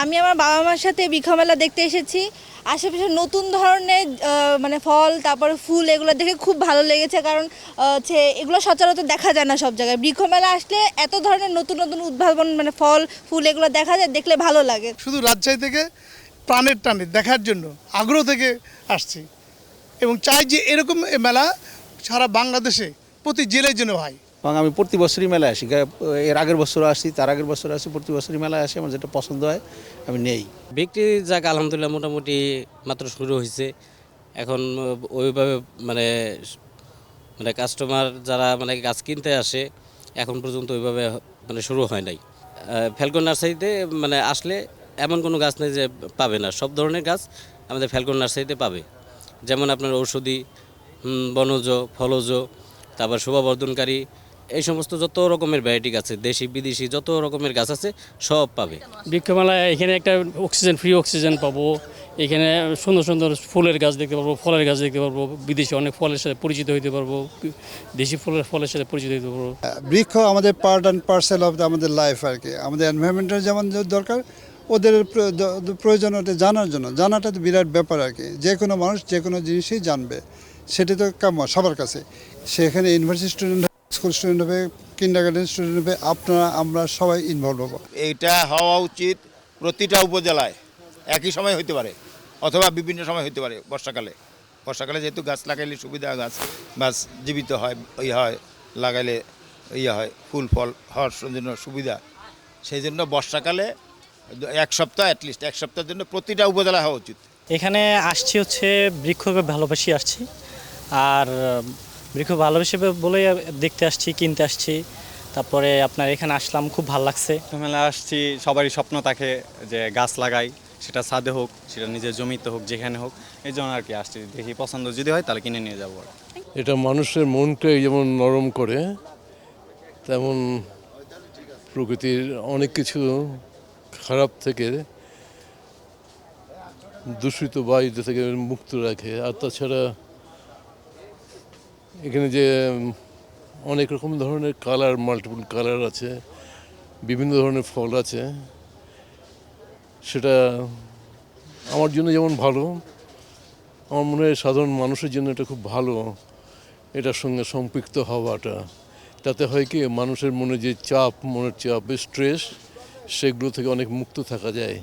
আমি আমার বাবা মার সাথে বৃক্ষ মেলা দেখতে এসেছি। আশেপাশে নতুন ধরনের মানে ফল তারপরে ফুল এগুলো দেখে খুব ভালো লেগেছে, কারণ হচ্ছে এগুলো সচরাচর দেখা যায় না সব জায়গায়। বৃক্ষ মেলা আসলে এত ধরনের নতুন নতুন উদ্ভাবন মানে ফল ফুল এগুলো দেখা যায়, দেখলে ভালো লাগে। শুধু রাজশাহী থেকে প্রাণের টানে দেখার জন্য আগ্রহ থেকে আসছি এবং চাই যে এরকম মেলা সারা বাংলাদেশে প্রতি জেলার জন্য হয়। এবং আমি প্রতি বছরই মেলায় আসি, এর আগের বছর আসি, তার আগের বছর আসি, প্রতি বছরই মেলায় আসি। আমার যেটা পছন্দ হয় আমি নেই। বিক্রি যাক আলহামদুলিল্লাহ মোটামুটি মাত্র শুরু হয়েছে। এখন ওইভাবে মানে মানে কাস্টমার যারা মানে গাছ কিনতে আসে এখন পর্যন্ত ওইভাবে মানে শুরু হয় নাই। ফ্যালকন নার্সারিতে মানে আসলে এমন কোনো গাছ নেই যে পাবে না, সব ধরনের গাছ আমাদের ফ্যালকন নার্সারিতে পাবে। যেমন আপনার ঔষধি, বনজ, ফলজ, তারপর শোভাবর্ধনকারী, এই সমস্ত যত রকমের ভ্যারাইটি গাছ আছে, দেশি বিদেশি যত রকমের গাছ আছে সব পাবে। বৃক্ষমেলায় এখানে একটা অক্সিজেন, ফ্রি অক্সিজেন পাবো। এখানে সুন্দর সুন্দর ফুলের গাছ দেখতে পারবো, ফলের গাছ দেখতে পারবো, বিদেশি অনেক ফলের সাথে পরিচিত হইতে পারবো, দেশি ফলের সাথে পরিচিত হইতে পারবো। বৃক্ষ আমাদের পার্ট অ্যান্ড পার্সেল অফ আমাদের লাইফ আর কি। আমাদের এনভায়রনমেন্টের যেমন দরকার, ওদের প্রয়োজন ওটা জানার জন্য। জানাটা তো বিরাট ব্যাপার আর কি। যে কোনো মানুষ যে কোনো জিনিসই জানবে, সেটা তো কাম্য সবার কাছে। সেখানে ইউনিভার্সিটি স্টুডেন্ট, স্কুল স্টুডেন্ট হবে, কিন্ডারগার্টেন স্টুডেন্ট হবে, আপনারা আমরা সবাই ইনভলভ হবো। এইটা হওয়া উচিত প্রতিটা উপজেলায়, একই সময় হইতে পারে অথবা বিভিন্ন সময় হইতে পারে। বর্ষাকালে যেহেতু গাছ লাগাইলে সুবিধা, গাছ জীবিত হয়, হয় লাগাইলে হয় ফুল ফল হওয়ার জন্য সুবিধা। সেই জন্য বর্ষাকালে এক সপ্তাহ অ্যাটলিস্ট এক সপ্তাহের জন্য প্রতিটা উপজেলা হওয়া উচিত। এখানে আসছি হচ্ছে বৃক্ষকে ভালোবাসি আসছি, আর বৃক্ষ ভালোবেসে বলেই দেখতে আসছি, কিনতে আসছি। তারপরে আপনার এখানে আসলাম, খুব ভালো লাগছে। মেলায় আসছি, সবারই স্বপ্ন থাকে যে গাছ লাগাই, সেটা ছাদে হোক, সেটা নিজের জমিতে হোক, যেখানে হোক। এই জন্য আর কি আসছি, দেখি পছন্দ যদি হয় তাহলে কিনে নিয়ে যাবো। এটা মানুষের মনকে যেমন নরম করে, তেমন প্রকৃতির অনেক কিছু খারাপ থেকে, দূষিত বায়ু থেকে মুক্ত রাখে। আর তাছাড়া এখানে যে অনেক রকম ধরনের কালার, মাল্টিপল কালার আছে, বিভিন্ন ধরনের ফল আছে, সেটা আমার জন্য যেমন ভালো, আমার মনে হয় সাধারণ মানুষের জন্য এটা খুব ভালো। এটার সঙ্গে সম্পৃক্ত হওয়াটা, তাতে হয় কি মানুষের মনে যে চাপ, মনের চাপ, স্ট্রেস, সেগুলো থেকে অনেক মুক্ত থাকা যায়।